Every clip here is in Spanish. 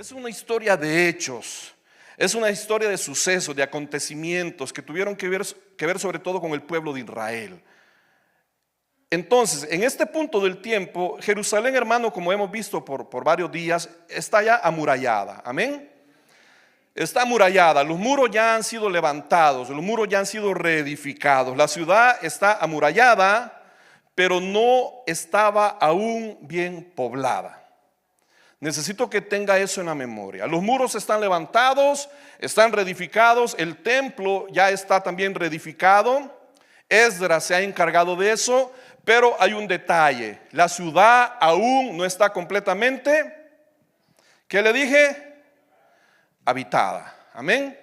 Es una historia de hechos, es una historia de sucesos, de acontecimientos que tuvieron que ver sobre todo con el pueblo de Israel. Entonces, en este punto del tiempo, Jerusalén, hermano, como hemos visto por varios días, está ya amurallada. Amén. Está amurallada, los muros ya han sido levantados, los muros ya han sido reedificados. La ciudad está amurallada, pero no estaba aún bien poblada. Necesito que tenga eso en la memoria. Los muros están levantados, están reedificados, el templo ya está también reedificado. Esdras se ha encargado de eso, pero hay un detalle: la ciudad aún no está completamente, ¿qué le dije? Habitada. Amén.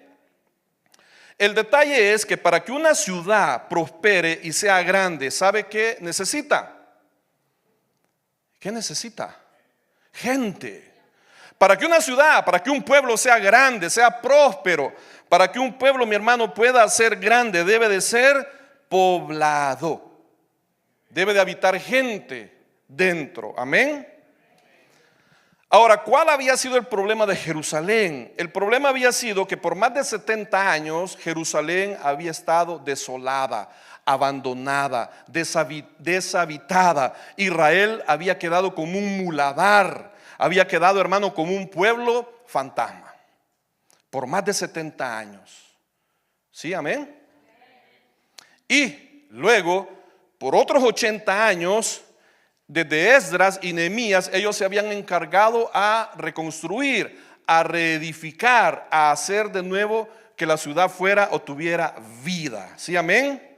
El detalle es que para que una ciudad prospere y sea grande, ¿sabe qué necesita? ¿Qué necesita? Gente. Para que una ciudad, para que un pueblo sea grande, sea próspero, para que un pueblo, mi hermano, pueda ser grande, debe de ser poblado. Debe de habitar gente dentro. Amén. Ahora, ¿cuál había sido el problema de Jerusalén? El problema había sido que por más de 70 años Jerusalén había estado desolada, abandonada, deshabitada. Israel había quedado como un muladar, había quedado, hermano, como un pueblo fantasma por más de 70 años. ¿Sí, amén? Y luego, por otros 80 años, desde Esdras y Nehemías, ellos se habían encargado a reconstruir, a reedificar, a hacer de nuevo que la ciudad fuera o tuviera vida. ¿Sí, amén?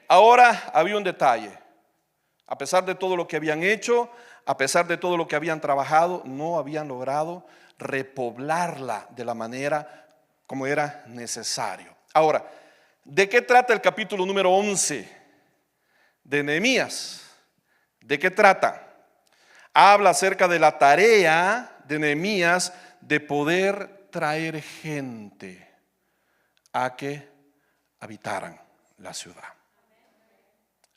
Ahora había un detalle. A pesar de todo lo que habían hecho, a pesar de todo lo que habían trabajado, no habían logrado repoblarla de la manera como era necesario. Ahora, ¿de qué trata el capítulo número 11 de Nehemías? ¿De qué trata? Habla acerca de la tarea de Nehemías de poder traer gente a que habitaran la ciudad.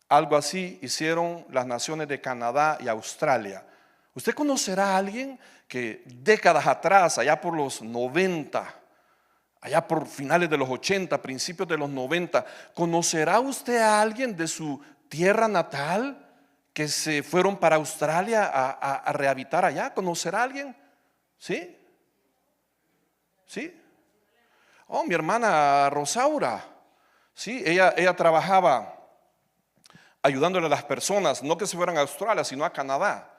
Algo así hicieron las naciones de Canadá y Australia. Usted conocerá a alguien que décadas atrás, allá por los 90, allá por finales de los 80, principios de los 90, ¿conocerá usted a alguien de su tierra natal que se fueron para Australia a rehabitar allá? ¿Conocerá a alguien? ¿Sí? ¿Sí? Oh, mi hermana Rosaura. Sí, ella trabajaba ayudándole a las personas, no que se fueran a Australia, sino a Canadá.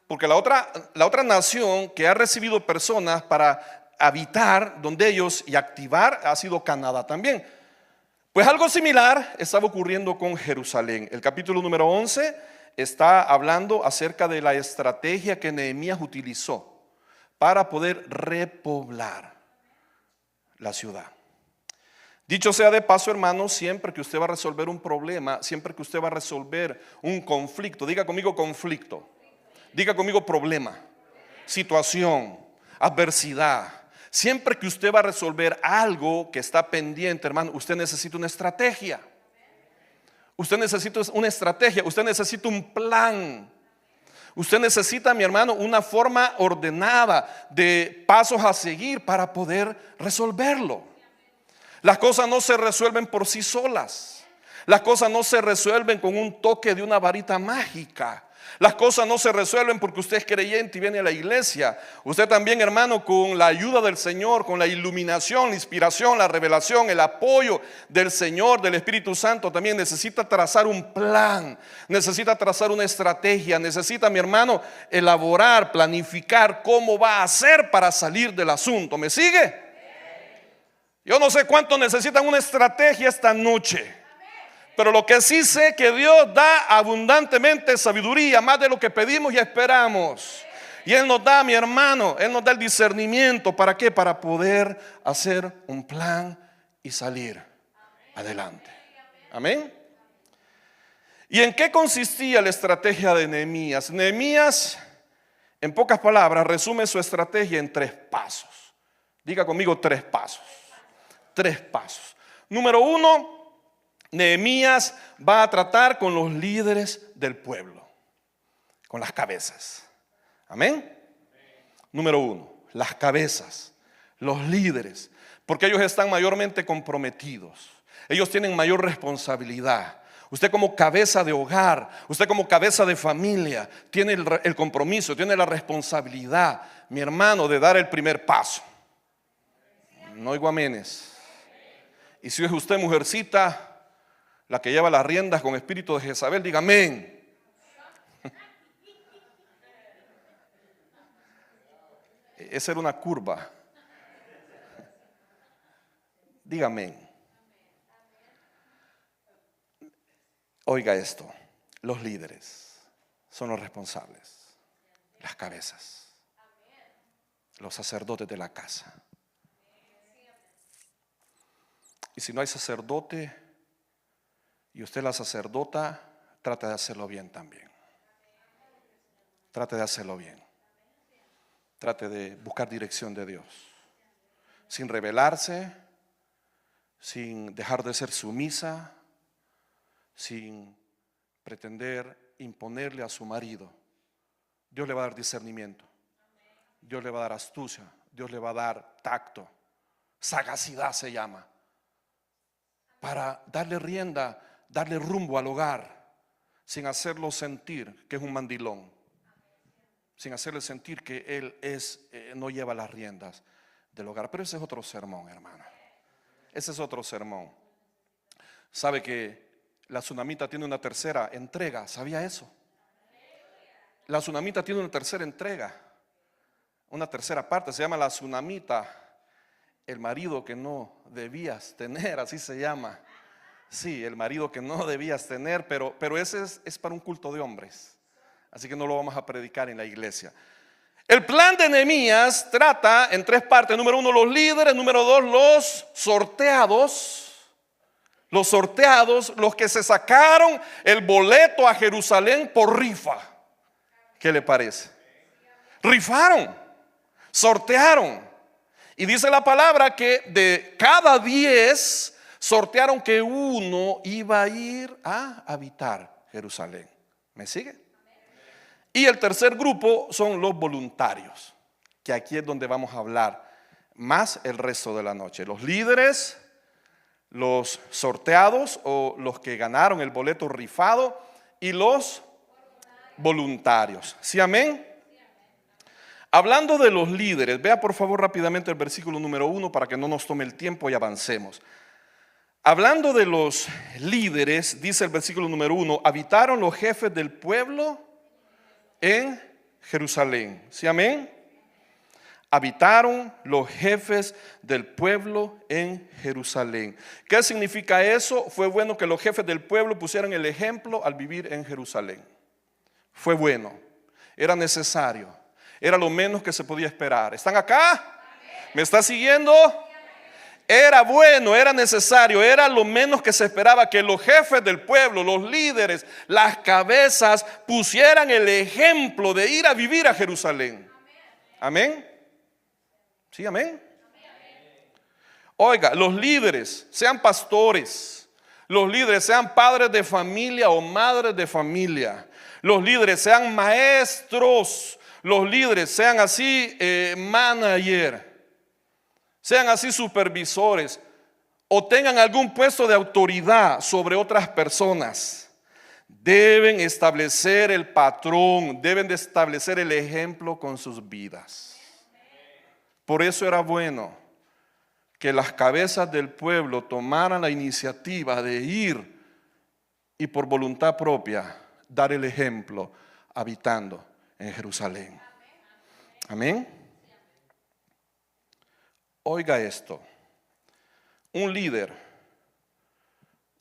Porque la otra nación que ha recibido personas para habitar donde ellos y activar ha sido Canadá también. Pues algo similar estaba ocurriendo con Jerusalén. El capítulo número 11 está hablando acerca de la estrategia que Nehemías utilizó para poder repoblar la ciudad. Dicho sea de paso, hermanos, siempre que usted va a resolver un problema, siempre que usted va a resolver un conflicto, diga conmigo conflicto, diga conmigo problema, situación, adversidad. Siempre que usted va a resolver algo que está pendiente, hermano, usted necesita una estrategia. Usted necesita una estrategia, usted necesita un plan. Usted necesita, mi hermano, una forma ordenada de pasos a seguir para poder resolverlo. Las cosas no se resuelven por sí solas. Las cosas no se resuelven con un toque de una varita mágica. Las cosas no se resuelven porque usted es creyente y viene a la iglesia. Usted también, hermano, con la ayuda del Señor, con la iluminación, la inspiración, la revelación, el apoyo del Señor, del Espíritu Santo, también necesita trazar un plan, necesita trazar una estrategia, necesita, mi hermano, elaborar, planificar cómo va a hacer para salir del asunto. ¿Me sigue? Yo no sé cuántos necesitan una estrategia esta noche. Pero lo que sí sé que Dios da abundantemente sabiduría, más de lo que pedimos y esperamos. Y Él nos da, mi hermano, Él nos da el discernimiento. ¿Para qué? Para poder hacer un plan y salir adelante. Amén. ¿Y en qué consistía la estrategia de Nehemías? Nehemías, en pocas palabras, resume su estrategia en 3 pasos. Diga conmigo 3 pasos. 3 pasos. Número 1. Nehemías va a tratar con los líderes del pueblo, con las cabezas. Amén. Número 1, las cabezas, los líderes, porque ellos están mayormente comprometidos. Ellos tienen mayor responsabilidad. Usted como cabeza de hogar, usted como cabeza de familia, tiene el compromiso, tiene la responsabilidad, mi hermano, de dar el primer paso. No oigo amenes. Y si es usted mujercita, la que lleva las riendas con espíritu de Jezabel, diga amén. Esa era una curva. Diga amén. Oiga esto, los líderes son los responsables, las cabezas, los sacerdotes de la casa. Y si no hay sacerdote y usted es la sacerdota, trate de hacerlo bien también. Trate de hacerlo bien. Trate de buscar dirección de Dios, sin rebelarse, sin dejar de ser sumisa, sin pretender imponerle a su marido. Dios le va a dar discernimiento, Dios le va a dar astucia, Dios le va a dar tacto, sagacidad se llama, para darle rienda, darle rumbo al hogar, sin hacerlo sentir que es un mandilón, sin hacerle sentir que él no lleva las riendas del hogar. Pero ese es otro sermón, hermano. Ese es otro sermón. ¿Sabe que la Tsunamita tiene una tercera entrega? ¿Sabía eso? La Tsunamita tiene una tercera entrega, una tercera parte. Se llama la Tsunamita, el marido que no debías tener, así se llama. Sí, el marido que no debías tener, pero ese es para un culto de hombres. Así que no lo vamos a predicar en la iglesia. El plan de Nehemías trata en tres partes. Número uno, los líderes. Número dos, los sorteados. Los sorteados, los que se sacaron el boleto a Jerusalén por rifa. ¿Qué le parece? Rifaron, sortearon. Y dice la palabra que de cada 10 sortearon que uno iba a ir a habitar Jerusalén. ¿Me sigue? Y el tercer grupo son los voluntarios, que aquí es donde vamos a hablar más el resto de la noche. Los líderes, los sorteados o los que ganaron el boleto rifado y los voluntarios. ¿Sí, amén? Hablando de los líderes, vea por favor rápidamente el versículo número 1 para que no nos tome el tiempo y avancemos. Hablando de los líderes, dice el versículo número 1, habitaron los jefes del pueblo en Jerusalén. ¿Sí, amén? Habitaron los jefes del pueblo en Jerusalén. ¿Qué significa eso? Fue bueno que los jefes del pueblo pusieran el ejemplo al vivir en Jerusalén. Fue bueno, era necesario, era lo menos que se podía esperar. ¿Están acá? ¿Me está siguiendo? Era bueno, era necesario, era lo menos que se esperaba que los jefes del pueblo, los líderes, las cabezas pusieran el ejemplo de ir a vivir a Jerusalén. Amén. Sí, amén. Oiga, los líderes, sean pastores, los líderes sean padres de familia o madres de familia, los líderes sean maestros, los líderes sean así manager, sean así supervisores o tengan algún puesto de autoridad sobre otras personas, deben establecer el patrón, deben de establecer el ejemplo con sus vidas. Por eso era bueno que las cabezas del pueblo tomaran la iniciativa de ir y por voluntad propia dar el ejemplo habitando en Jerusalén. Amén. Oiga esto, un líder,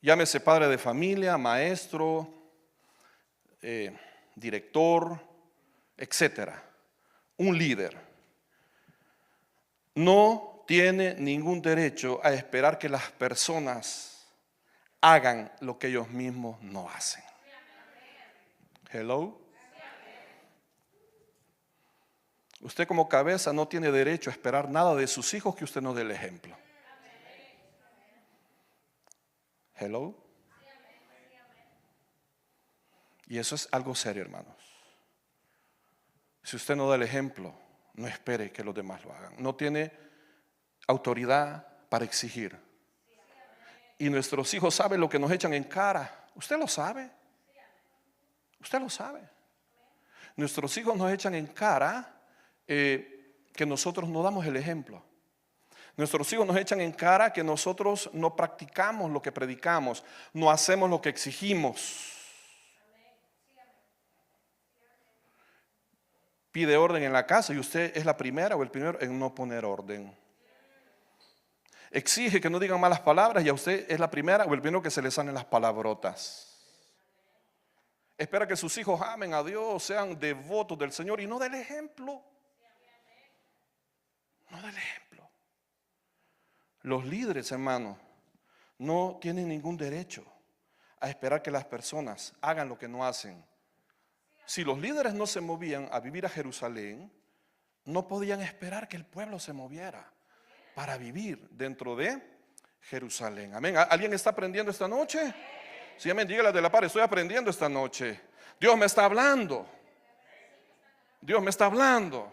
llámese padre de familia, maestro, director, etcétera, un líder no tiene ningún derecho a esperar que las personas hagan lo que ellos mismos no hacen. Hello. Usted como cabeza no tiene derecho a esperar nada de sus hijos que usted no dé el ejemplo. Hello. Y eso es algo serio, hermanos. Si usted no da el ejemplo, no espere que los demás lo hagan. No tiene autoridad para exigir. Y nuestros hijos saben lo que nos echan en cara. Usted lo sabe. Usted lo sabe. Nuestros hijos nos echan en cara que nosotros no damos el ejemplo. Nuestros hijos nos echan en cara que nosotros no practicamos lo que predicamos, no hacemos lo que exigimos. Pide orden en la casa y usted es la primera o el primero en no poner orden. Exige que no digan malas palabras y a usted es la primera o el primero que se le salen las palabrotas. Espera que sus hijos amen a Dios, sean devotos del Señor y no del ejemplo. No del ejemplo. Los líderes, hermanos, no tienen ningún derecho a esperar que las personas hagan lo que no hacen. Si los líderes no se movían a vivir a Jerusalén, no podían esperar que el pueblo se moviera para vivir dentro de Jerusalén. Amén. ¿Alguien está aprendiendo esta noche? Sí, amén. Dígale de la par, estoy aprendiendo esta noche. Dios me está hablando. Dios me está hablando.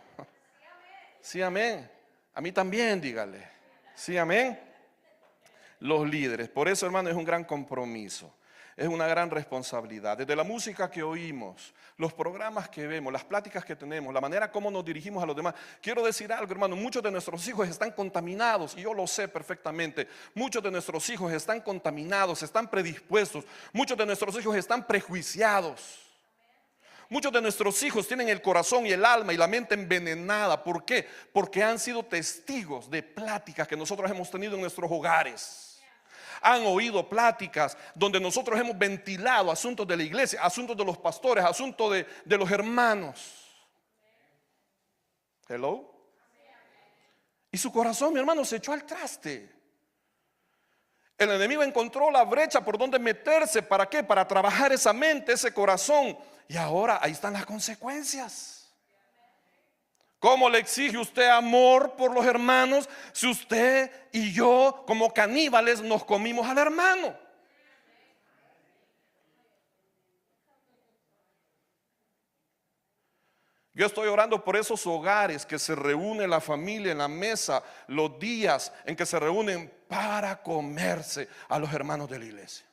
Sí, amén. A mí también, dígale. Sí, amén. Los líderes. Por eso, hermano, es un gran compromiso. Es una gran responsabilidad. Desde la música que oímos, los programas que vemos, las pláticas que tenemos, la manera como nos dirigimos a los demás. Quiero decir algo, hermano, muchos de nuestros hijos están contaminados y yo lo sé perfectamente. Muchos de nuestros hijos están contaminados, están predispuestos. Muchos de nuestros hijos están prejuiciados. Muchos de nuestros hijos tienen el corazón y el alma y la mente envenenada. ¿Por qué? Porque han sido testigos de pláticas que nosotros hemos tenido en nuestros hogares. Han oído pláticas donde nosotros hemos ventilado asuntos de la iglesia, asuntos de los pastores, asuntos de los hermanos. Hello. Y su corazón, mi hermano, se echó al traste. El enemigo encontró la brecha por donde meterse. ¿Para qué? Para trabajar esa mente, ese corazón. Y ahora ahí están las consecuencias. ¿Cómo le exige usted amor por los hermanos si usted y yo como caníbales nos comimos al hermano? Yo estoy orando por esos hogares que se reúne la familia en la mesa, los días en que se reúnen para comerse a los hermanos de la iglesia.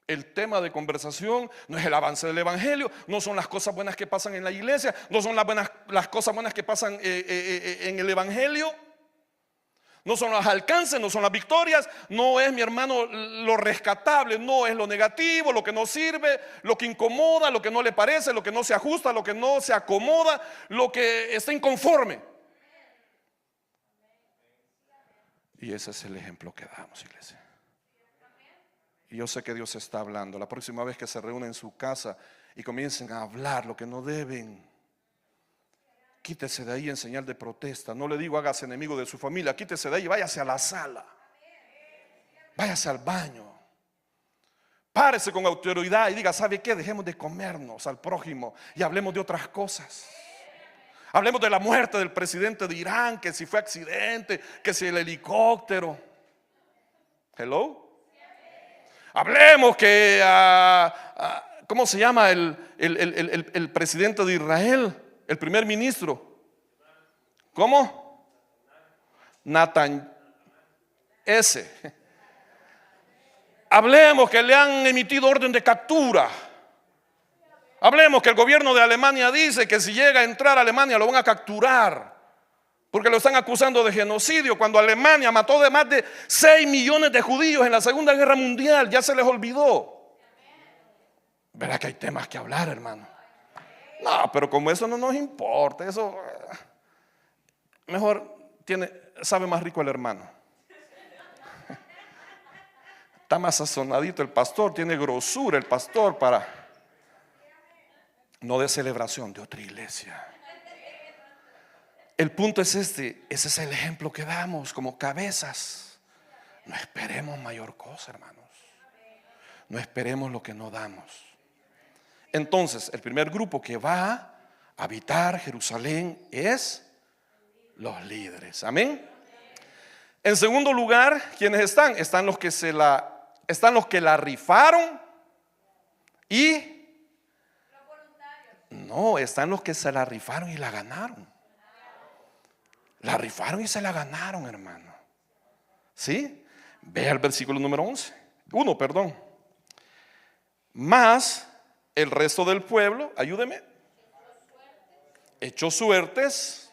El tema de conversación no es el avance del evangelio, no son las cosas buenas que pasan en la iglesia, no son las cosas buenas que pasan en el evangelio, no son los alcances, no son las victorias, no es, mi hermano, lo rescatable, no es lo negativo, lo que no sirve, lo que incomoda, lo que no le parece, lo que no se ajusta, lo que no se acomoda, lo que está inconforme. Y ese es el ejemplo que damos, iglesia. Y yo sé que Dios está hablando. La próxima vez que se reúnen en su casa y comiencen a hablar lo que no deben, quítese de ahí en señal de protesta. No le digo hágase enemigo de su familia. Quítese de ahí y váyase a la sala. Váyase al baño. Párese con autoridad y diga, ¿sabe qué? Dejemos de comernos al prójimo y hablemos de otras cosas. Hablemos de la muerte del presidente de Irán, que si fue accidente, que si el helicóptero. Hello. Hablemos que, ¿cómo se llama el presidente de Israel? El primer ministro. ¿Cómo? Nathan S. Hablemos que le han emitido orden de captura. Hablemos que el gobierno de Alemania dice que si llega a entrar a Alemania lo van a capturar. Porque lo están acusando de genocidio cuando Alemania mató de más de 6 millones de judíos en la Segunda Guerra Mundial. Ya se les olvidó. ¿Verdad que hay temas que hablar, hermano? No, pero como eso no nos importa, eso mejor sabe más rico el hermano. Está más sazonadito el pastor, tiene grosura el pastor para no de celebración de otra iglesia. El punto es ese es el ejemplo que damos como cabezas. No esperemos mayor cosa, hermanos. No esperemos lo que no damos. Entonces, el primer grupo que va a habitar Jerusalén es los líderes. Amén. En segundo lugar, ¿quiénes están? Están los que la rifaron y No, están los que se la rifaron y la ganaron. La rifaron y se la ganaron, hermano. ¿Sí? Ve al versículo número 1, perdón. Más el resto del pueblo, ayúdeme, echó suertes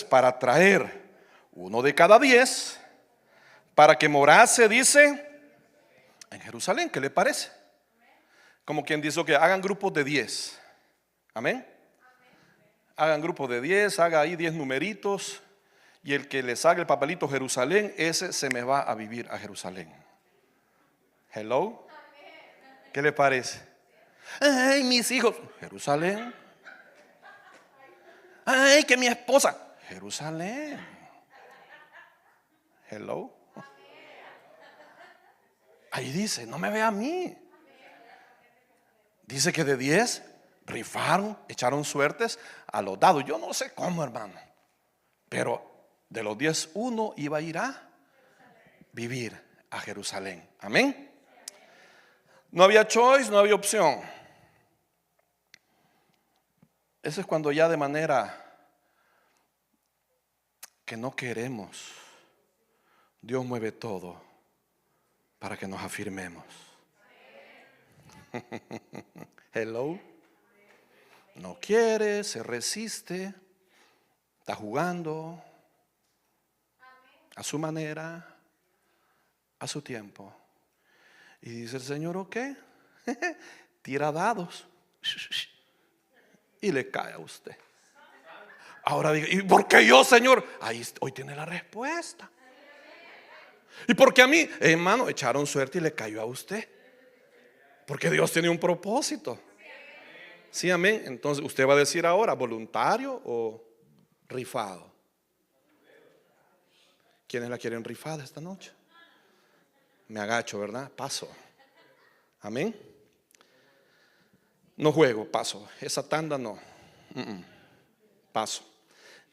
para traer uno de cada 10 para que morase, dice, en Jerusalén. ¿Qué le parece? Como quien dice que hagan grupos de 10. Amén. Hagan grupos de 10, haga ahí 10 numeritos. Y el que les haga el papelito Jerusalén, ese se me va a vivir a Jerusalén. Hello. ¿Qué le parece? Ay, mis hijos, Jerusalén. Ay, que mi esposa, Jerusalén. Hello. Ahí dice, no me ve a mí. Dice que de 10 rifaron, echaron suertes a los dados. Yo no sé cómo, hermano, pero de los 10, uno iba a ir a vivir a Jerusalén. Amén. No había choice, no había opción. Eso es cuando ya de manera que no queremos, Dios mueve todo para que nos afirmemos. Hello. No quiere, se resiste, está jugando a su manera, a su tiempo. Y dice el Señor, ok, tira dados y le cae a usted. Ahora diga, ¿y por qué yo, Señor? Hoy tiene la respuesta. ¿Y por qué a mí? Hermano, echaron suerte y le cayó a usted. Porque Dios tiene un propósito. Sí, amén. Entonces usted va a decir ahora, ¿voluntario o rifado? ¿Quiénes la quieren rifada esta noche? Me agacho, ¿verdad? Paso. Amén. No juego, paso. Esa tanda no. Paso.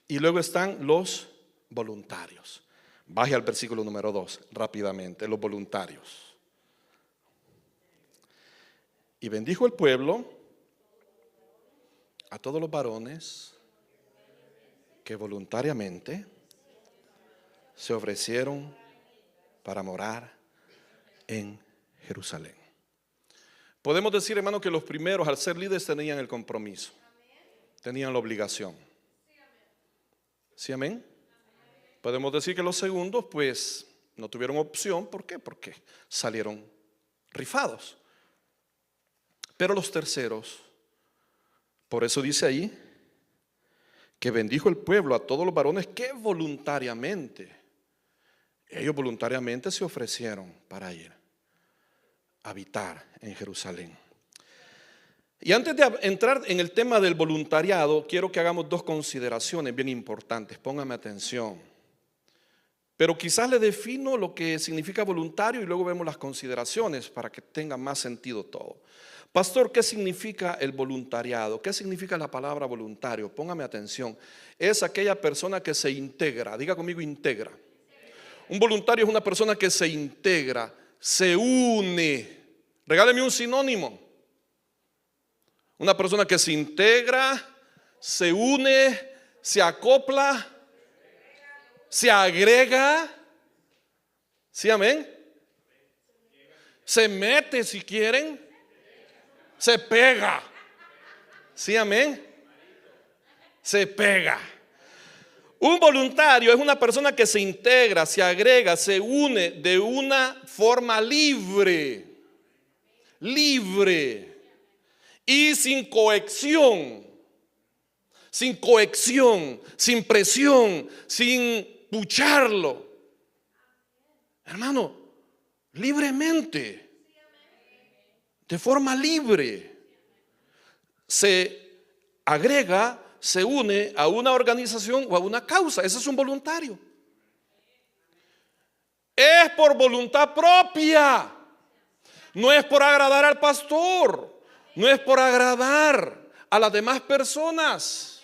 Y luego están los voluntarios. Baje al versículo número 2 rápidamente. Los voluntarios. Y bendijo el pueblo a todos los varones que voluntariamente se ofrecieron para morar en Jerusalén. Podemos decir, hermano, que los primeros, al ser líderes, tenían el compromiso, tenían la obligación. ¿Sí, amén? Podemos decir que los segundos, pues, no tuvieron opción. ¿Por qué? Porque salieron rifados. Pero los terceros, por eso dice ahí, que bendijo el pueblo a todos los varones que voluntariamente, ellos voluntariamente se ofrecieron para ir a habitar en Jerusalén. Y antes de entrar en el tema del voluntariado, quiero que hagamos dos consideraciones bien importantes. Póngame atención. Pero quizás le defino lo que significa voluntario y luego vemos las consideraciones para que tenga más sentido todo. Pastor, ¿qué significa el voluntariado? ¿Qué significa la palabra voluntario? Póngame atención. Es aquella persona que se integra. Diga conmigo, integra. Un voluntario es una persona que se integra, se une. Regáleme un sinónimo. Una persona que se integra, se une, se acopla, se agrega. ¿Sí, amén? Se mete si quieren. Se pega. ¿Sí, amén? Se pega. Un voluntario es una persona que se integra, se agrega, se une de una forma libre. Libre. Y sin coacción. Sin coacción, sin presión, sin pucharlo. Hermano, libremente. De forma libre, se agrega, se une a una organización o a una causa. Ese es un voluntario. Es por voluntad propia. No es por agradar al pastor. No es por agradar a las demás personas.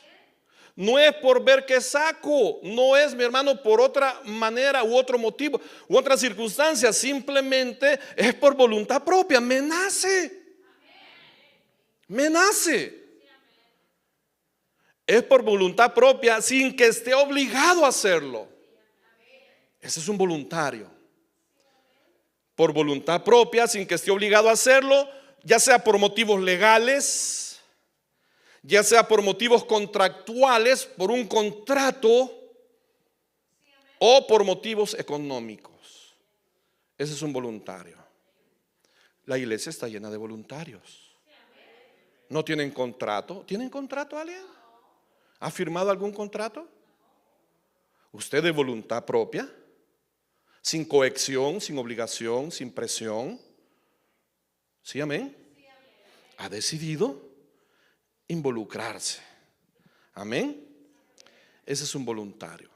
No es por ver qué saco, no es, mi hermano, por otra manera u otro motivo u otra circunstancia, simplemente es por voluntad propia, me nace. Me nace. Es por voluntad propia sin que esté obligado a hacerlo. Ese es un voluntario. Por voluntad propia sin que esté obligado a hacerlo, ya sea por motivos legales, ya sea por motivos contractuales, por un contrato o por motivos económicos. Ese es un voluntario. La iglesia está llena de voluntarios. ¿No tienen contrato? ¿Tienen contrato alguien? ¿Ha firmado algún contrato? ¿Usted de voluntad propia? Sin coacción, sin obligación, sin presión. ¿Sí, amén? Ha decidido involucrarse. Amén. Ese es un voluntario.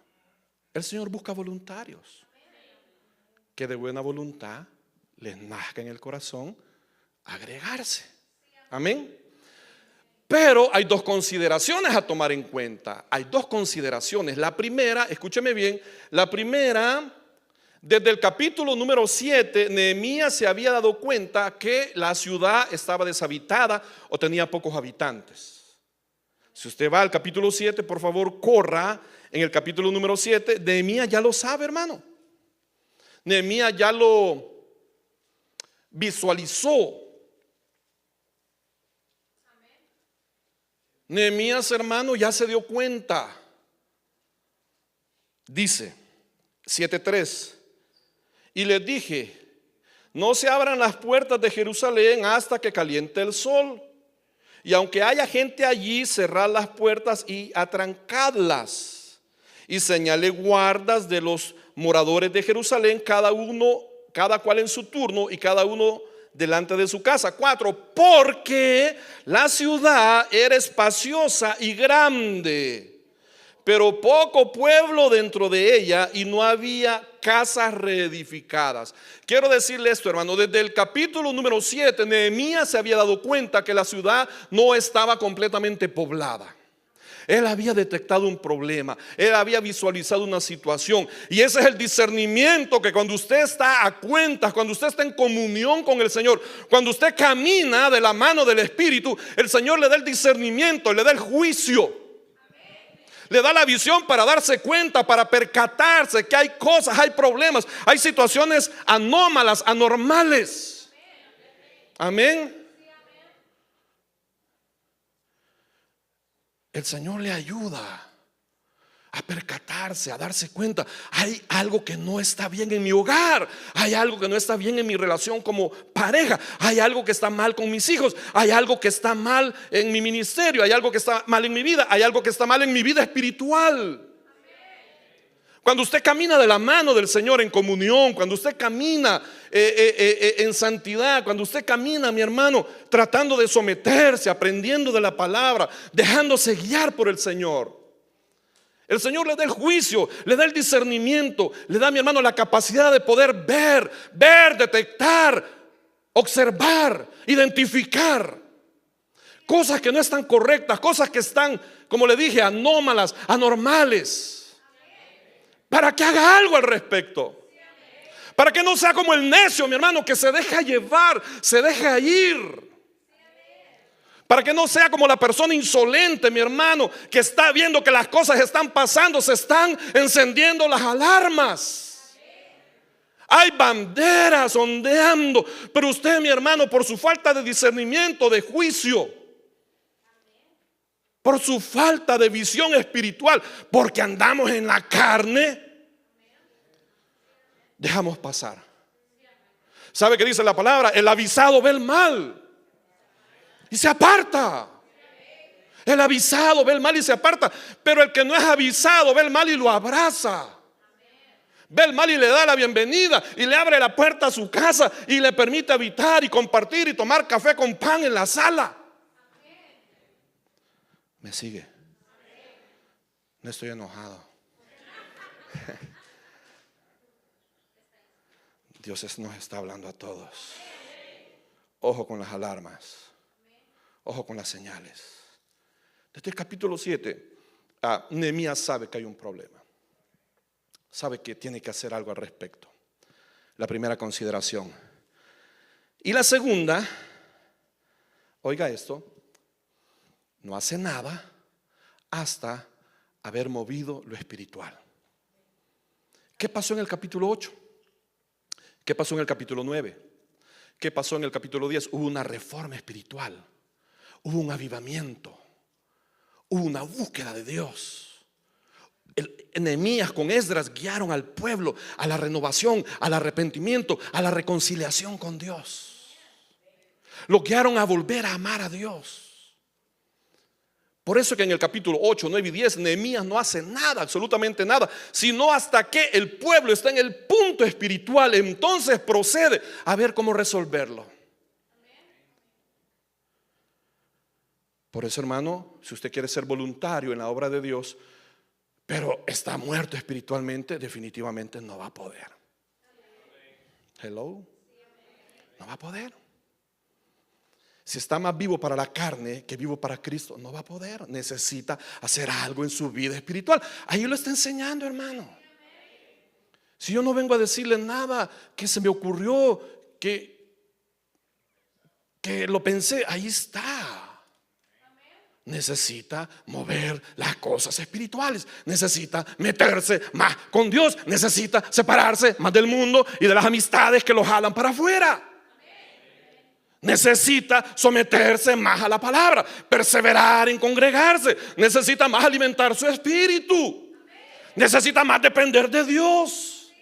El Señor busca voluntarios que de buena voluntad les nazca en el corazón agregarse. Amén. Pero hay dos consideraciones a tomar en cuenta. Hay dos consideraciones. La primera, escúcheme bien, la primera, desde el capítulo número 7, Nehemías se había dado cuenta que la ciudad estaba deshabitada o tenía pocos habitantes. Si usted va al capítulo 7, por favor, corra en el capítulo número 7. Nehemías ya lo sabe, hermano. Nehemías ya lo visualizó. Nehemías, hermano, ya se dio cuenta. Dice 7:3: y les dije, no se abran las puertas de Jerusalén hasta que caliente el sol, y aunque haya gente allí, cerrad las puertas y atrancadlas, y señalé guardas de los moradores de Jerusalén, cada cual en su turno, y cada uno delante de su casa. 4: porque la ciudad era espaciosa y grande, pero poco pueblo dentro de ella, y no había casas reedificadas. Quiero decirle esto, hermano, desde el capítulo número 7, Nehemías se había dado cuenta que la ciudad no estaba completamente poblada. Él había detectado un problema, él había visualizado una situación, y ese es el discernimiento que cuando usted está a cuentas, cuando usted está en comunión con el Señor, cuando usted camina de la mano del Espíritu, el Señor le da el discernimiento, le da el juicio, le da la visión para darse cuenta, para percatarse que hay cosas, hay problemas, hay situaciones anómalas, anormales. Amén. El Señor le ayuda a percatarse, a darse cuenta. Hay algo que no está bien en mi hogar, hay algo que no está bien en mi relación como pareja, hay algo que está mal con mis hijos, hay algo que está mal en mi ministerio, hay algo que está mal en mi vida, hay algo que está mal en mi vida espiritual. Cuando usted camina de la mano del Señor en comunión, cuando usted camina en santidad, cuando usted camina, mi hermano, tratando de someterse, aprendiendo de la palabra, dejándose guiar por el Señor, el Señor le da el juicio, le da el discernimiento, le da, mi hermano, la capacidad de poder ver, detectar, observar, identificar cosas que no están correctas, cosas que están, como le dije, anómalas, anormales, para que haga algo al respecto. Para que no sea como el necio, mi hermano, que se deja llevar, se deja ir. Para que no sea como la persona insolente, mi hermano, que está viendo que las cosas están pasando, se están encendiendo las alarmas. Hay banderas ondeando, pero usted, mi hermano, por su falta de discernimiento, de juicio, por su falta de visión espiritual, porque andamos en la carne, dejamos pasar. ¿Sabe qué dice la palabra? El avisado ve el mal y se aparta. El avisado ve el mal y se aparta, pero el que no es avisado ve el mal y lo abraza. Ve el mal y le da la bienvenida y le abre la puerta a su casa y le permite habitar y compartir y tomar café con pan en la sala. ¿Me sigue? No estoy enojado. Dios nos está hablando a todos. Ojo con las alarmas. Ojo con las señales. Desde el capítulo 7 Nehemías sabe que hay un problema. Sabe que tiene que hacer algo al respecto. La primera consideración. Y la segunda, oiga esto, no hace nada hasta haber movido lo espiritual. ¿Qué pasó en el capítulo 8? ¿Qué pasó en el capítulo 9? ¿Qué pasó en el capítulo 10? Hubo una reforma espiritual, hubo un avivamiento, hubo una búsqueda de Dios. Nehemías con Esdras guiaron al pueblo a la renovación, al arrepentimiento, a la reconciliación con Dios. Lo guiaron a volver a amar a Dios. Por eso que en el capítulo 8, 9 y 10 Nehemías no hace nada, absolutamente nada, sino hasta que el pueblo está en el punto espiritual, entonces procede a ver cómo resolverlo. Por eso, hermano, si usted quiere ser voluntario en la obra de Dios, pero está muerto espiritualmente, definitivamente no va a poder. Hello. No va a poder. Si está más vivo para la carne que vivo para Cristo, no va a poder. Necesita hacer algo en su vida espiritual. Ahí lo está enseñando, hermano. Si yo no vengo a decirle nada que se me ocurrió, que lo pensé, ahí está. Necesita mover las cosas espirituales. Necesita meterse más con Dios. Necesita separarse más del mundo y de las amistades que lo jalan para afuera. Necesita someterse más a la palabra, perseverar en congregarse. Necesita más alimentar su espíritu. Necesita más depender de Dios.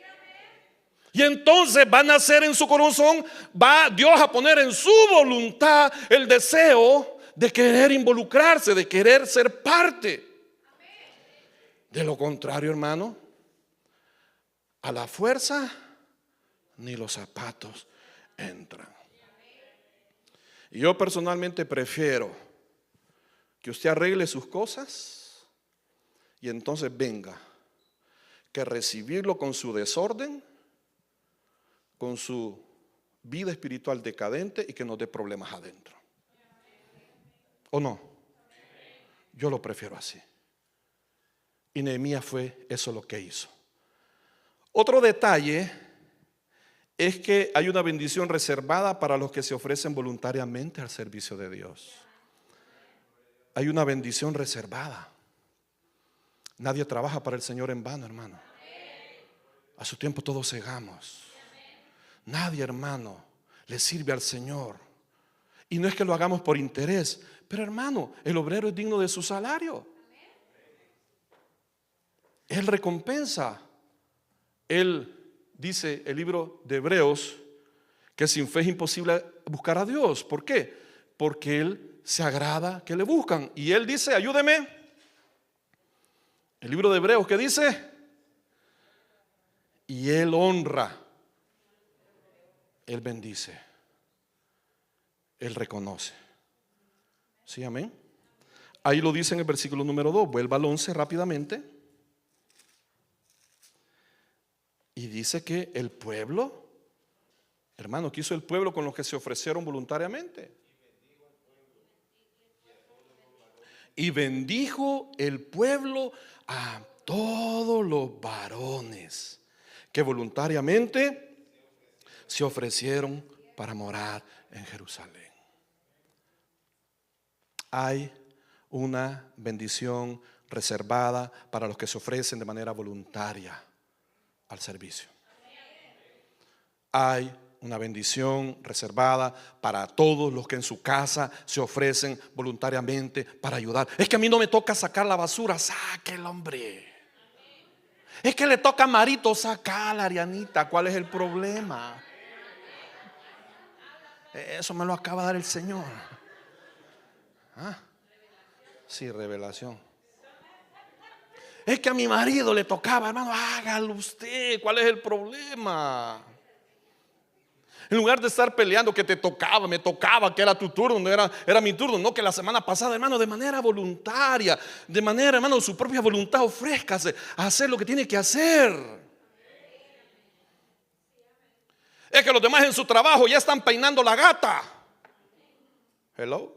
Y entonces va a nacer en su corazón, va Dios a poner en su voluntad el deseo de querer involucrarse, de querer ser parte. De lo contrario, hermano, a la fuerza ni los zapatos entran. Y yo personalmente prefiero que usted arregle sus cosas y entonces venga, que recibirlo con su desorden, con su vida espiritual decadente y que nos dé problemas adentro. ¿O no? Yo lo prefiero así. Y Nehemías fue eso lo que hizo. Otro detalle es que hay una bendición reservada para los que se ofrecen voluntariamente al servicio de Dios. Hay una bendición reservada. Nadie trabaja para el Señor en vano, hermano. A su tiempo todos segamos. Nadie, hermano, le sirve al Señor. Y no es que lo hagamos por interés, pero hermano, el obrero es digno de su salario. Él recompensa. Él dice el libro de Hebreos que sin fe es imposible buscar a Dios. ¿Por qué? Porque Él se agrada que le buscan. Y Él dice, ayúdeme. El libro de Hebreos, ¿qué dice? Y Él honra. Él bendice. Él reconoce. ¿Sí, amén? Ahí lo dice en el versículo número 2. Vuelva al 11 rápidamente. Y dice que el pueblo, hermano, ¿qué hizo el pueblo con los que se ofrecieron voluntariamente? Y bendijo el pueblo a todos los varones que voluntariamente se ofrecieron para morar en Jerusalén. Hay una bendición reservada para los que se ofrecen de manera voluntaria al servicio. Hay una bendición reservada para todos los que en su casa se ofrecen voluntariamente para ayudar. Es que a mí no me toca sacar la basura, sáquela, hombre. Es que le toca a Marito, sacar, Arianita. ¿Cuál es el problema? Eso me lo acaba de dar el Señor. ¿Ah? Sí, revelación. Es que a mi marido le tocaba, hermano, hágalo usted. ¿Cuál es el problema? En lugar de estar peleando que te tocaba, me tocaba, que era tu turno, no era mi turno. No, que la semana pasada, hermano, de manera voluntaria, de manera, hermano, su propia voluntad, ofrézcase a hacer lo que tiene que hacer. Es que los demás en su trabajo ya están peinando la gata. Hello.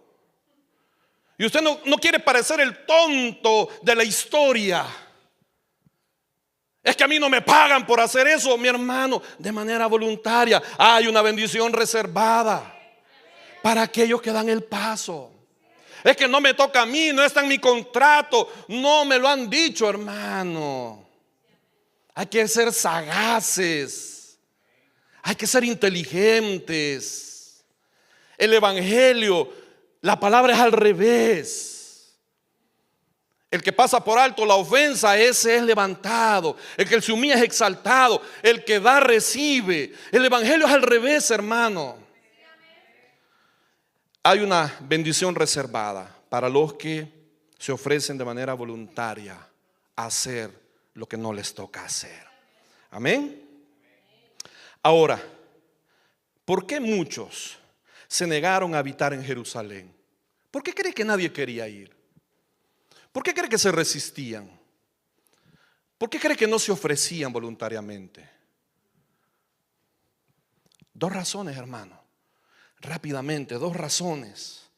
Y usted no quiere parecer el tonto de la historia. Es que a mí no me pagan por hacer eso, mi hermano, de manera voluntaria. Hay una bendición reservada para aquellos que dan el paso. Es que no me toca a mí, no está en mi contrato, no me lo han dicho, hermano. Hay que ser sagaces, hay que ser inteligentes. El evangelio, la palabra es al revés. El que pasa por alto la ofensa, ese es levantado. El que se humilla es exaltado. El que da, recibe. El evangelio es al revés, hermano. Hay una bendición reservada para los que se ofrecen de manera voluntaria a hacer lo que no les toca hacer. Amén. Ahora, ¿por qué muchos se negaron a habitar en Jerusalén? ¿Por qué cree que nadie quería ir? ¿Por qué cree que se resistían? ¿Por qué cree que no se ofrecían voluntariamente? Dos razones, hermano. Rápidamente, dos razones.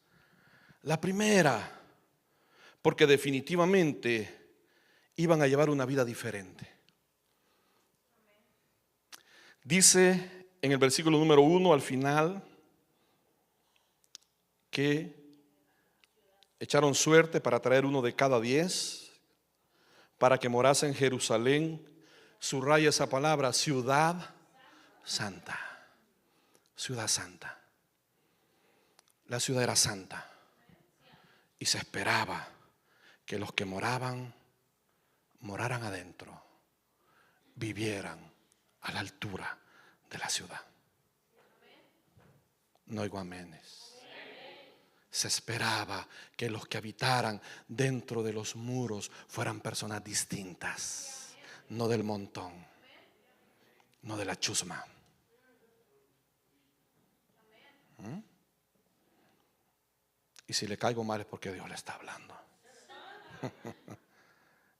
La primera, porque definitivamente iban a llevar una vida diferente. Dice en el versículo número 1 al final que echaron suerte para traer uno de cada 10 para que morase en Jerusalén. Subraya esa palabra, ciudad santa. Ciudad santa. La ciudad era santa y se esperaba que los que moraran adentro, vivieran a la altura de la ciudad. No oigo amenes. Se esperaba que los que habitaran dentro de los muros fueran personas distintas, no del montón, no de la chusma. Y si le caigo mal es porque Dios le está hablando.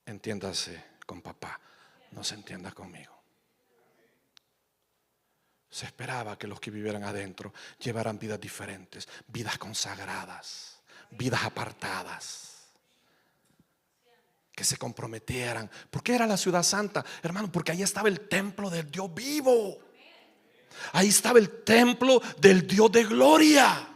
Entiéndase con papá, no se entienda conmigo. Se esperaba que los que vivieran adentro llevaran vidas diferentes, vidas consagradas, vidas apartadas, que se comprometieran. ¿Por qué era la ciudad santa, hermano? Porque ahí estaba el templo del Dios vivo. Ahí estaba el templo del Dios de gloria.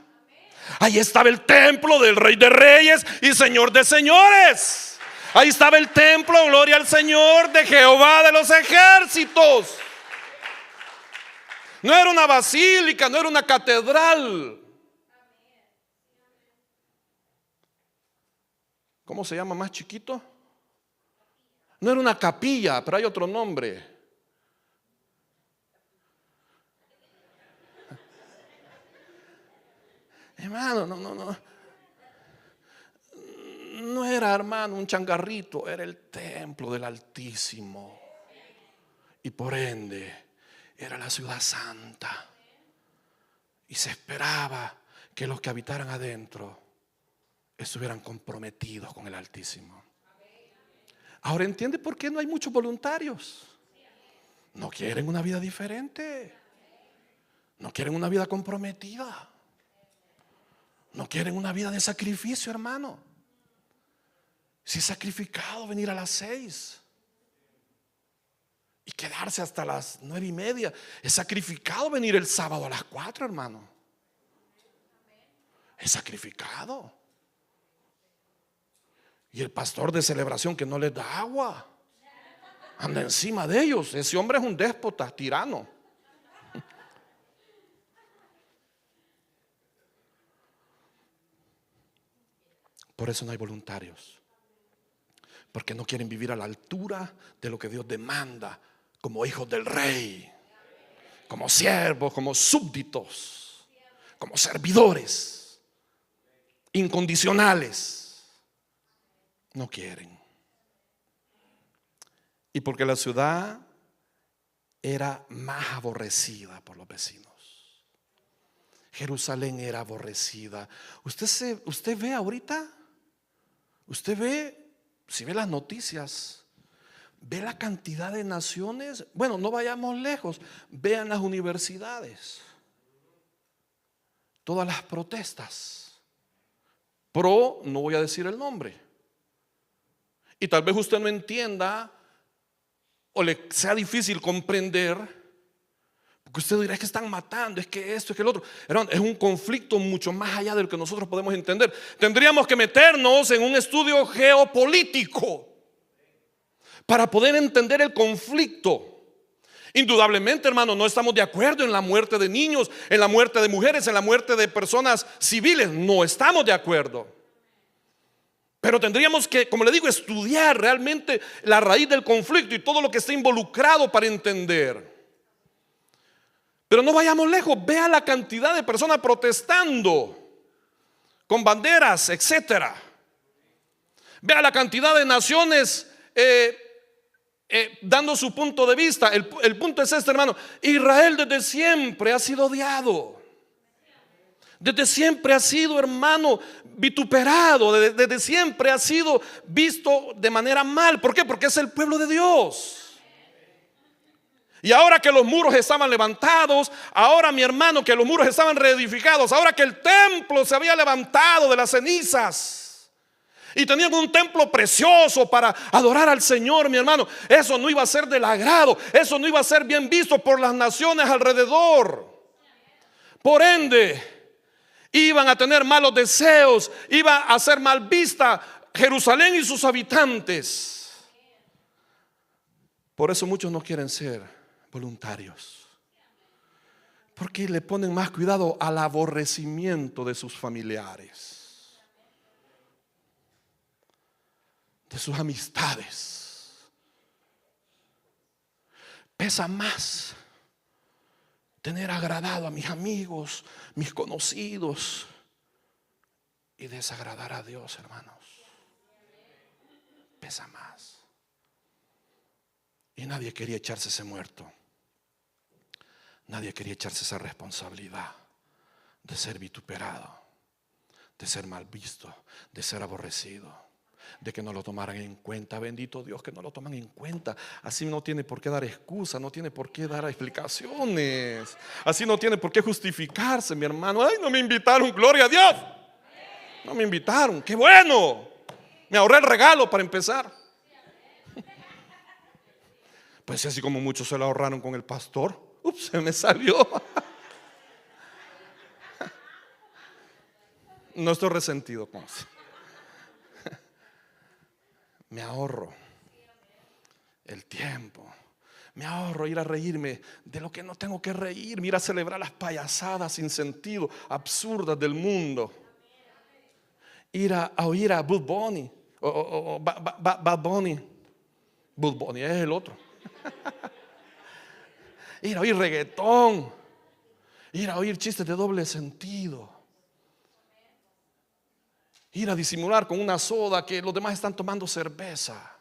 Ahí estaba el templo del Rey de Reyes y Señor de Señores. Ahí estaba el templo, gloria al Señor, de Jehová de los ejércitos. No era una basílica, no era una catedral. ¿Cómo se llama más chiquito? No era una capilla, pero hay otro nombre. Hermano, no era, hermano, un changarrito, era el templo del Altísimo. Y por ende era la ciudad santa. Y se esperaba que los que habitaran adentro estuvieran comprometidos con el Altísimo. Ahora entiende por qué no hay muchos voluntarios. No quieren una vida diferente. No quieren una vida comprometida. No quieren una vida de sacrificio, hermano. Si es sacrificado venir a las 6 y quedarse hasta las 9:30. Es sacrificado venir el sábado a las 4, hermano. Es sacrificado. Y el pastor de celebración que no les da agua, anda encima de ellos. Ese hombre es un déspota, tirano. Por eso no hay voluntarios, porque no quieren vivir a la altura de lo que Dios demanda, como hijos del rey, como siervos, como súbditos, como servidores incondicionales. No quieren. Y porque la ciudad era más aborrecida por los vecinos. Jerusalén era aborrecida. Usted ve ahorita, usted ve, si ve las noticias, ve la cantidad de naciones. Bueno, no vayamos lejos, vean las universidades, todas las protestas. pro, no voy a decir el nombre. Y tal vez usted no entienda o le sea difícil comprender, porque usted dirá: es que están matando, es que esto, es que el otro. Hermano, es un conflicto mucho más allá de lo que nosotros podemos entender. Tendríamos que meternos en un estudio geopolítico para poder entender el conflicto. Indudablemente, hermano, no estamos de acuerdo en la muerte de niños, en la muerte de mujeres, en la muerte de personas civiles. No estamos de acuerdo. Pero tendríamos que, como le digo, estudiar realmente la raíz del conflicto y todo lo que está involucrado para entender. Pero no vayamos lejos. Vea la cantidad de personas protestando con banderas, etcétera. Vea la cantidad de naciones dando su punto de vista. El punto es este, hermano: Israel desde siempre ha sido odiado. Desde siempre ha sido, hermano, vituperado. Desde siempre ha sido visto de manera mal. ¿Por qué? Porque es el pueblo de Dios. Y ahora que los muros estaban levantados, ahora, mi hermano, que los muros estaban reedificados, ahora que el templo se había levantado de las cenizas y tenían un templo precioso para adorar al Señor, mi hermano, eso no iba a ser del agrado, eso no iba a ser bien visto por las naciones alrededor. Por ende, iban a tener malos deseos, iba a ser mal vista Jerusalén y sus habitantes. Por eso muchos no quieren ser voluntarios, porque le ponen más cuidado al aborrecimiento de sus familiares, de sus amistades. Pesa más tener agradado a mis amigos, mis conocidos, y desagradar a Dios, hermanos. Pesa más. Y nadie quería echarse ese muerto. Nadie quería echarse esa responsabilidad de ser vituperado, de ser mal visto, de ser aborrecido, de que no lo tomaran en cuenta. Bendito Dios que no lo toman en cuenta. Así no tiene por qué dar excusa, no tiene por qué dar explicaciones, así no tiene por qué justificarse, mi hermano. Ay, no me invitaron, gloria a Dios. No me invitaron, qué bueno. Me ahorré el regalo para empezar. Pues así como muchos se lo ahorraron con el pastor. Ups, se me salió. No estoy resentido con eso. Me ahorro el tiempo. Me ahorro ir a reírme de lo que no tengo que reír. Ir a celebrar las payasadas sin sentido, absurdas del mundo. Ir a oír a Bad Bunny o Bad Bunny. Bad Bunny es el otro. Ir a oír reggaetón, ir a oír chistes de doble sentido, ir a disimular con una soda que los demás están tomando cerveza.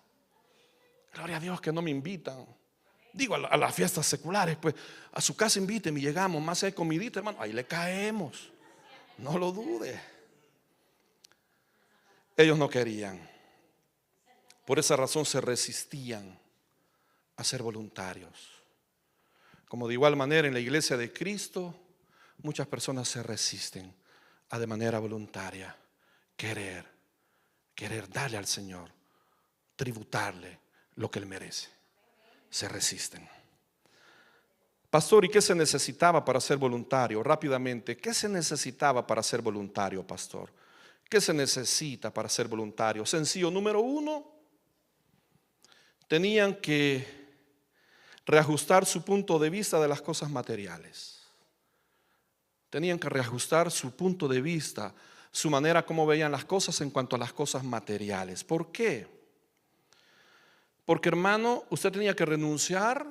Gloria a Dios que no me invitan. Digo, a las fiestas seculares, pues a su casa invíteme y llegamos. Más si hay comidita, hermano, ahí le caemos, no lo dude. Ellos no querían. Por esa razón se resistían a ser voluntarios. Como de igual manera en la iglesia de Cristo, muchas personas se resisten a de manera voluntaria querer darle al Señor, tributarle lo que Él merece. Se resisten. Pastor, ¿y qué se necesitaba para ser voluntario? Rápidamente, ¿qué se necesitaba para ser voluntario, pastor? ¿Qué se necesita para ser voluntario? Sencillo, número 1, tenían que reajustar su punto de vista de las cosas materiales. Tenían que reajustar su punto de vista, su manera como veían las cosas en cuanto a las cosas materiales. ¿Por qué? Porque, hermano, usted tenía que renunciar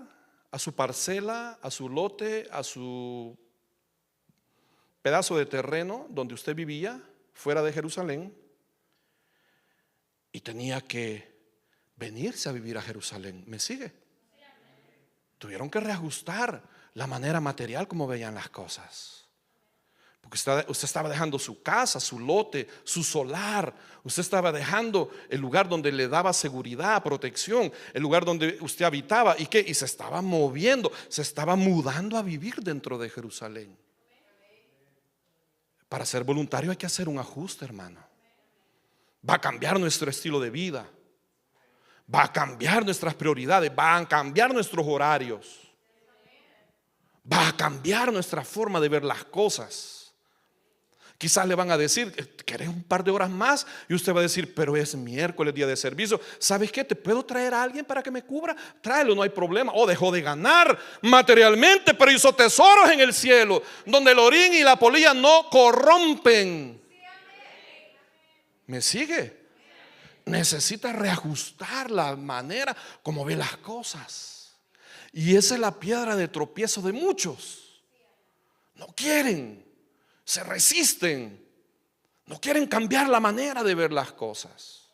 a su parcela, a su lote, a su pedazo de terreno donde usted vivía, fuera de Jerusalén, y tenía que venirse a vivir a Jerusalén. ¿Me sigue? Tuvieron que reajustar la manera material como veían las cosas. Porque usted estaba dejando su casa, su lote, su solar. Usted estaba dejando el lugar donde le daba seguridad, protección, el lugar donde usted habitaba. ¿Y qué? Y se estaba moviendo, se estaba mudando a vivir dentro de Jerusalén. Para ser voluntario hay que hacer un ajuste, hermano. Va a cambiar nuestro estilo de vida. Va a cambiar nuestras prioridades. Va a cambiar nuestros horarios. Va a cambiar nuestra forma de ver las cosas. Quizás le van a decir, ¿querés un par de horas más? Y usted va a decir, pero es miércoles, día de servicio. ¿Sabes qué? ¿Te puedo traer a alguien para que me cubra? Tráelo, no hay problema. O dejó de ganar materialmente, pero hizo tesoros en el cielo, donde el orín y la polilla no corrompen. ¿Me sigue? Necesita reajustar la manera como ve las cosas. Y esa es la piedra de tropiezo de muchos. No quieren. Se resisten, no quieren cambiar la manera de ver las cosas,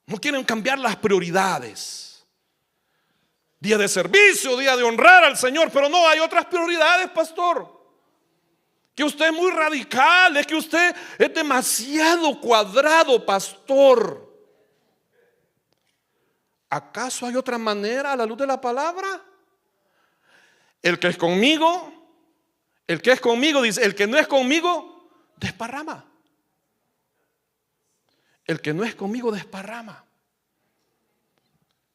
no quieren cambiar las prioridades. Día de servicio, día de honrar al Señor, pero no, hay otras prioridades, pastor. Que usted es muy radical, es que usted es demasiado cuadrado, pastor. ¿Acaso hay otra manera a la luz de la palabra? El que es conmigo, dice, el que no es conmigo, desparrama. El que no es conmigo, desparrama.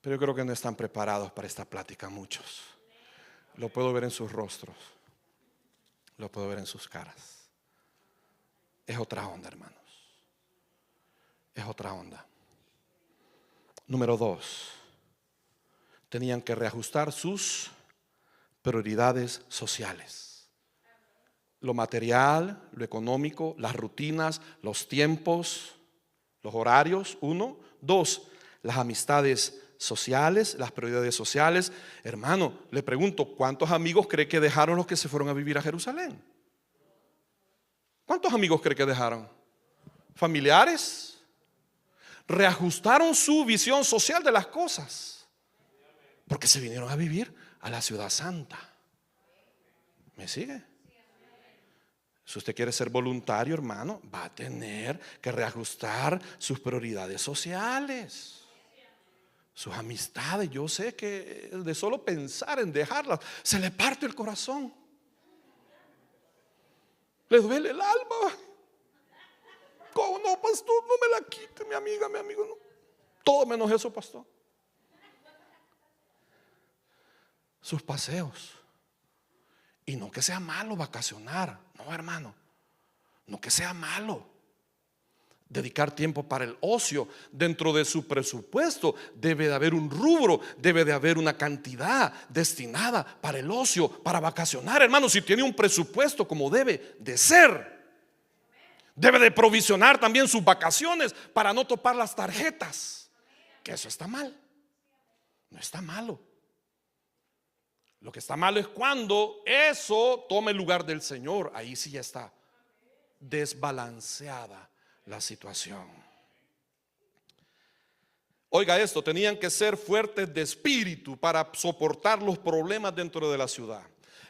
Pero yo creo que no están preparados para esta plática muchos. Lo puedo ver en sus rostros. Lo puedo ver en sus caras. Es otra onda, hermanos. Es otra onda. Número 2. Tenían que reajustar sus prioridades sociales. Lo material, lo económico, las rutinas, los tiempos, los horarios, 1. 2, las amistades sociales, las prioridades sociales. Hermano, le pregunto, ¿cuántos amigos cree que dejaron los que se fueron a vivir a Jerusalén? ¿Cuántos amigos cree que dejaron? ¿Familiares? Reajustaron su visión social de las cosas, porque se vinieron a vivir a la ciudad santa. ¿Me sigue? Si usted quiere ser voluntario, hermano, va a tener que reajustar sus prioridades sociales, sus amistades. Yo sé que de solo pensar en dejarlas se le parte el corazón, le duele el alma. ¿Cómo no, pastor? No me la quite, mi amiga, mi amigo, no. Todo menos eso, pastor. Sus paseos. Y no que sea malo vacacionar, no, hermano, no que sea malo. Dedicar tiempo para el ocio. Dentro de su presupuesto debe de haber un rubro, debe de haber una cantidad destinada para el ocio, para vacacionar, hermano. Si tiene un presupuesto como debe de ser, debe de provisionar también sus vacaciones para no topar las tarjetas. Que eso está mal. No está malo. Lo que está malo es cuando eso tome el lugar del Señor. Ahí sí ya está desbalanceada la situación. Oiga esto, tenían que ser fuertes de espíritu para soportar los problemas dentro de la ciudad.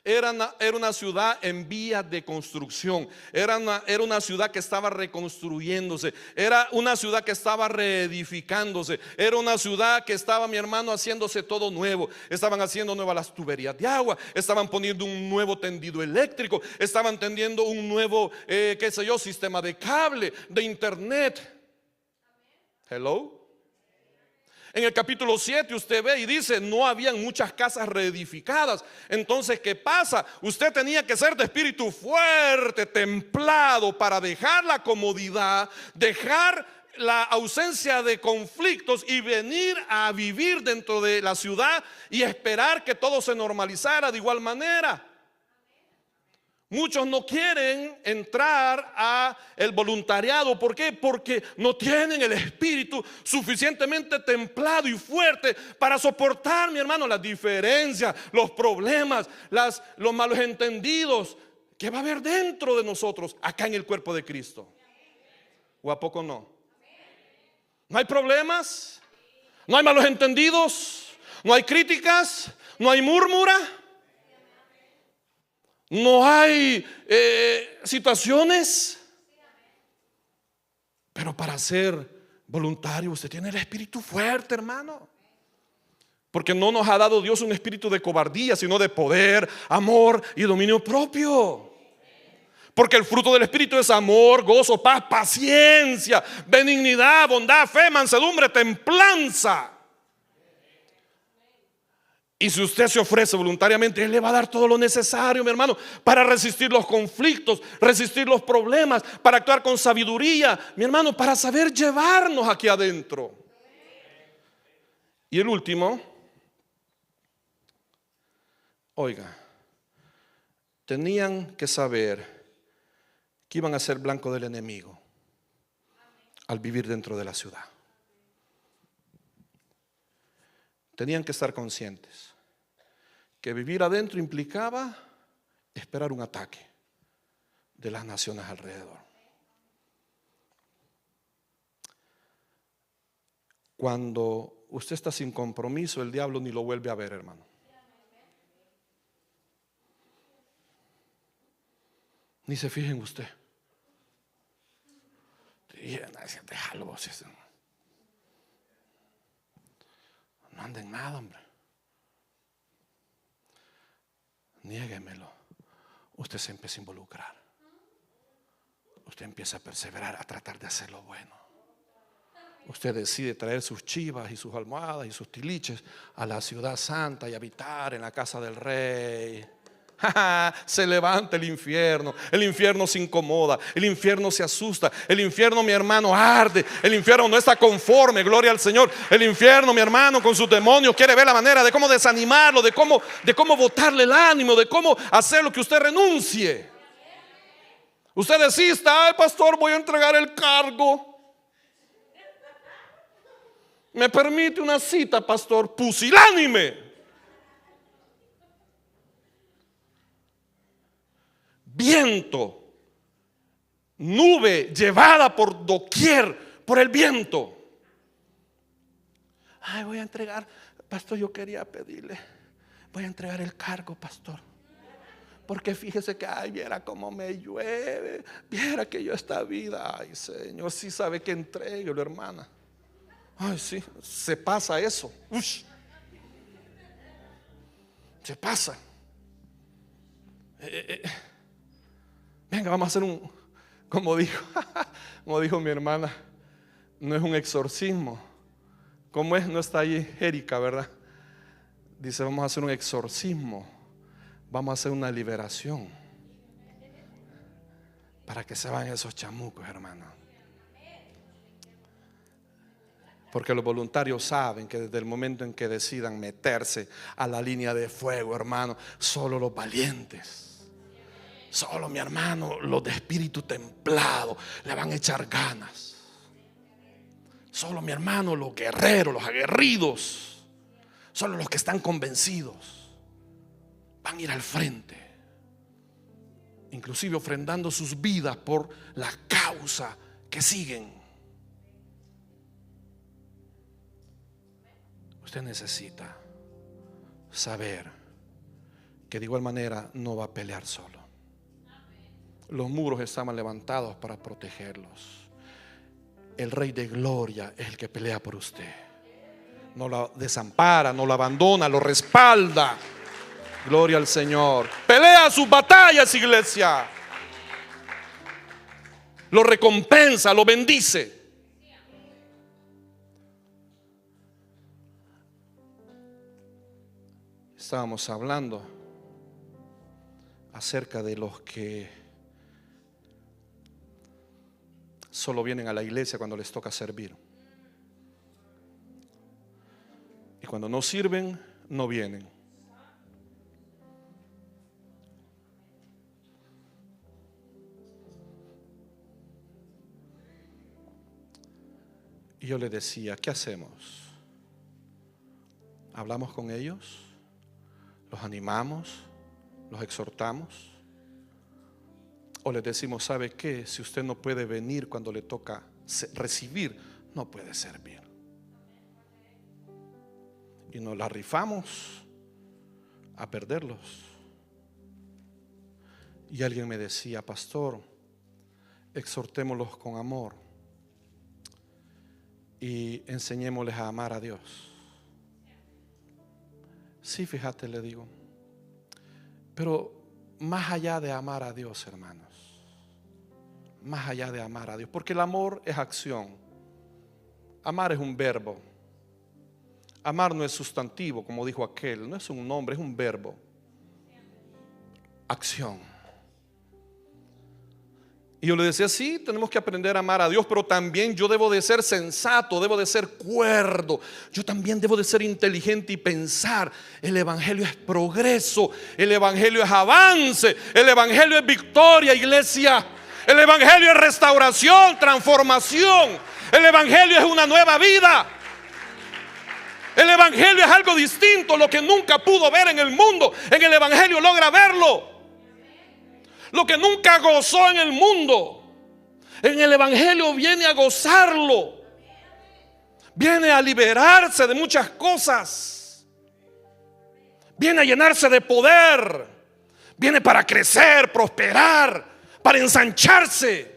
Era una ciudad en vías de construcción. Era una ciudad que estaba reconstruyéndose. Era una ciudad que estaba reedificándose. Era una ciudad que estaba, mi hermano, haciéndose todo nuevo. Estaban haciendo nuevas las tuberías de agua. Estaban poniendo un nuevo tendido eléctrico. Estaban tendiendo un nuevo, sistema de cable, de internet. Hello. En el capítulo 7 usted ve y dice, no habían muchas casas reedificadas. Entonces, ¿qué pasa? Usted tenía que ser de espíritu fuerte, templado, para dejar la comodidad, dejar la ausencia de conflictos y venir a vivir dentro de la ciudad y esperar que todo se normalizara de igual manera. Muchos no quieren entrar a el voluntariado. ¿Por qué? Porque no tienen el espíritu suficientemente templado y fuerte para soportar, mi hermano, las diferencias, los problemas, los malos entendidos que va a haber dentro de nosotros, acá en el cuerpo de Cristo. ¿O a poco no? ¿No hay problemas? ¿No hay malos entendidos? ¿No hay críticas? ¿No hay murmura? No hay situaciones. Pero para ser voluntario usted tiene el espíritu fuerte, hermano. Porque no nos ha dado Dios un espíritu de cobardía, sino de poder, amor y dominio propio. Porque el fruto del Espíritu es amor, gozo, paz, paciencia, benignidad, bondad, fe, mansedumbre, templanza. Y si usted se ofrece voluntariamente, Él le va a dar todo lo necesario, mi hermano, para resistir los conflictos, resistir los problemas, para actuar con sabiduría, mi hermano, para saber llevarnos aquí adentro. Y el último, oiga, tenían que saber que iban a ser blanco del enemigo al vivir dentro de la ciudad. Tenían que estar conscientes que vivir adentro implicaba esperar un ataque de las naciones alrededor. Cuando usted está sin compromiso, el diablo ni lo vuelve a ver, hermano. Ni se fije en usted. Déjalo vos. No anda en nada, hombre. Niéguemelo. Usted se empieza a involucrar. Usted empieza a perseverar, a tratar de hacer lo bueno. Usted decide traer sus chivas y sus almohadas y sus tiliches a la ciudad santa y habitar en la casa del rey. Se levanta el infierno se incomoda, el infierno se asusta, el infierno, mi hermano, arde, el infierno no está conforme, gloria al Señor. El infierno, mi hermano, con sus demonios quiere ver la manera de cómo desanimarlo, de cómo botarle el ánimo, de cómo hacer lo que usted renuncie. Usted desista, ay pastor, voy a entregar el cargo. ¿Me permite una cita, pastor? Pusilánime. Viento, nube llevada por doquier por el viento. Ay, voy a entregar, pastor, yo quería pedirle, voy a entregar el cargo, pastor, porque fíjese que, ay, viera cómo me llueve, viera que yo esta vida, ay Señor, sí sabe que entréguelo, hermana. Ay, sí, se pasa eso. Ush. Se pasa. Venga, vamos a hacer como dijo mi hermana, no es un exorcismo. ¿Cómo es? No está ahí Erika, ¿verdad? Dice, vamos a hacer un exorcismo. Vamos a hacer una liberación para que se vayan esos chamucos, hermano. Porque los voluntarios saben que desde el momento en que decidan meterse a la línea de fuego, hermano, solo los valientes, solo, mi hermano, los de espíritu templado le van a echar ganas. Solo, mi hermano, los guerreros, los aguerridos, solo los que están convencidos van a ir al frente, inclusive ofrendando sus vidas por la causa que siguen. Usted necesita saber que de igual manera no va a pelear solo. Los muros estaban levantados para protegerlos. El Rey de Gloria es el que pelea por usted. No la desampara, no la abandona, lo respalda. Gloria al Señor. Pelea sus batallas, iglesia. Lo recompensa, lo bendice. Estábamos hablando acerca de los que solo vienen a la iglesia cuando les toca servir. Y cuando no sirven, no vienen. Y yo le decía, ¿qué hacemos? ¿Hablamos con ellos? ¿Los animamos? ¿Los exhortamos? O les decimos, ¿sabe qué? Si usted no puede venir cuando le toca recibir, no puede servir. Y nos la rifamos a perderlos. Y alguien me decía, pastor, exhortémoslos con amor y enseñémosles a amar a Dios. Sí, fíjate, le digo, pero más allá de amar a Dios, hermanos, más allá de amar a Dios, porque el amor es acción. Amar es un verbo. Amar no es sustantivo, como dijo aquel, no es un nombre, es un verbo. Acción. Y yo le decía, sí, tenemos que aprender a amar a Dios, pero también yo debo de ser sensato, debo de ser cuerdo. Yo también debo de ser inteligente y pensar. El evangelio es progreso, el evangelio es avance, el evangelio es victoria, iglesia. El evangelio es restauración, transformación. El evangelio es una nueva vida. El evangelio es algo distinto, lo que nunca pudo ver en el mundo, en el evangelio logra verlo. Lo que nunca gozó en el mundo, en el evangelio viene a gozarlo. Viene a liberarse de muchas cosas. Viene a llenarse de poder. Viene para crecer, prosperar, para ensancharse.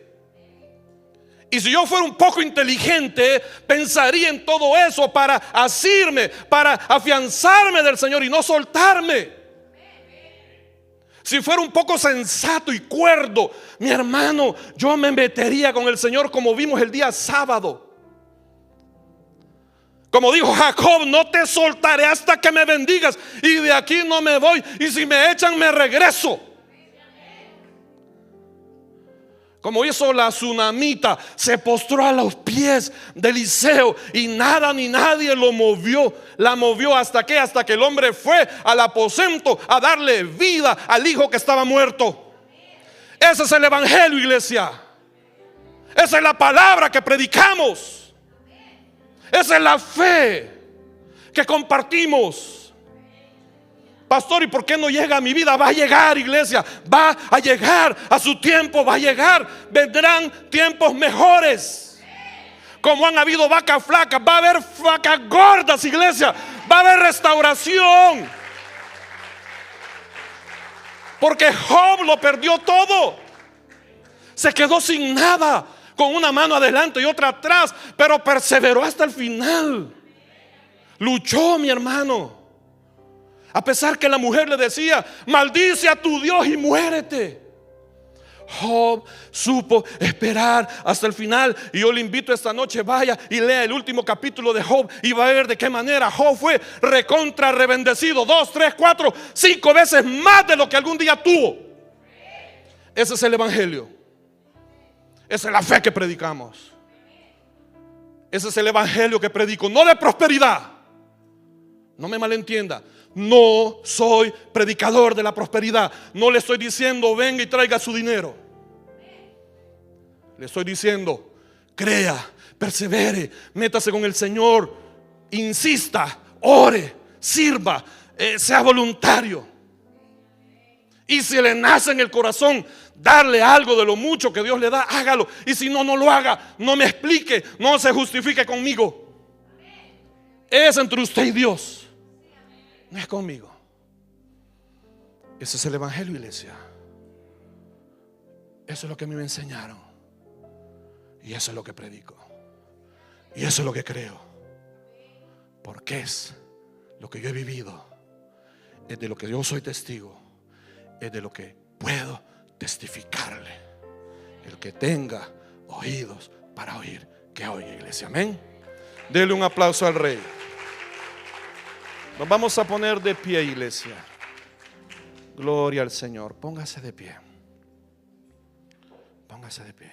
Y si yo fuera un poco inteligente, pensaría en todo eso para asirme, para afianzarme del Señor y no soltarme. Si fuera un poco sensato y cuerdo, mi hermano, yo me metería con el Señor como vimos el día sábado. Como dijo Jacob, no te soltaré hasta que me bendigas, y de aquí no me voy, y si me echan me regreso. Como hizo la tsunamita, se postró a los pies de Eliseo y nada ni nadie lo movió. La movió hasta que el hombre fue al aposento a darle vida al hijo que estaba muerto. Ese es el evangelio, iglesia. Esa es la palabra que predicamos. Esa es la fe que compartimos. Pastor, ¿y por qué no llega a mi vida? Va a llegar, iglesia, va a llegar a su tiempo, va a llegar. Vendrán tiempos mejores. Como han habido vacas flacas, va a haber vacas gordas, iglesia. Va a haber restauración. Porque Job lo perdió todo. Se quedó sin nada, con una mano adelante y otra atrás, pero perseveró hasta el final. Luchó, mi hermano. A pesar que la mujer le decía, maldice a tu Dios y muérete, Job supo esperar hasta el final. Y yo le invito esta noche, vaya y lea el último capítulo de Job y va a ver de qué manera Job fue recontra rebendecido 2, 3, 4, 5 veces más de lo que algún día tuvo. Ese es el evangelio. Esa es la fe que predicamos. Ese es el evangelio que predico, no de prosperidad. No me malentienda. No soy predicador de la prosperidad. No le estoy diciendo venga y traiga su dinero. Le estoy diciendo crea, persevere, métase con el Señor, insista, ore, sirva, sea voluntario. Y si le nace en el corazón darle algo de lo mucho que Dios le da, hágalo. Y si no, no lo haga. No me explique, no se justifique conmigo. Es entre usted y Dios. No es conmigo. Ese es el evangelio, iglesia. Eso es lo que a mí me enseñaron. Y eso es lo que predico. Y eso es lo que creo. Porque es lo que yo he vivido. Es de lo que yo soy testigo. Es de lo que puedo testificarle. El que tenga oídos para oír, que oiga, iglesia. Amén. Dele un aplauso al Rey. Nos vamos a poner de pie, iglesia. Gloria al Señor. Póngase de pie. Póngase de pie.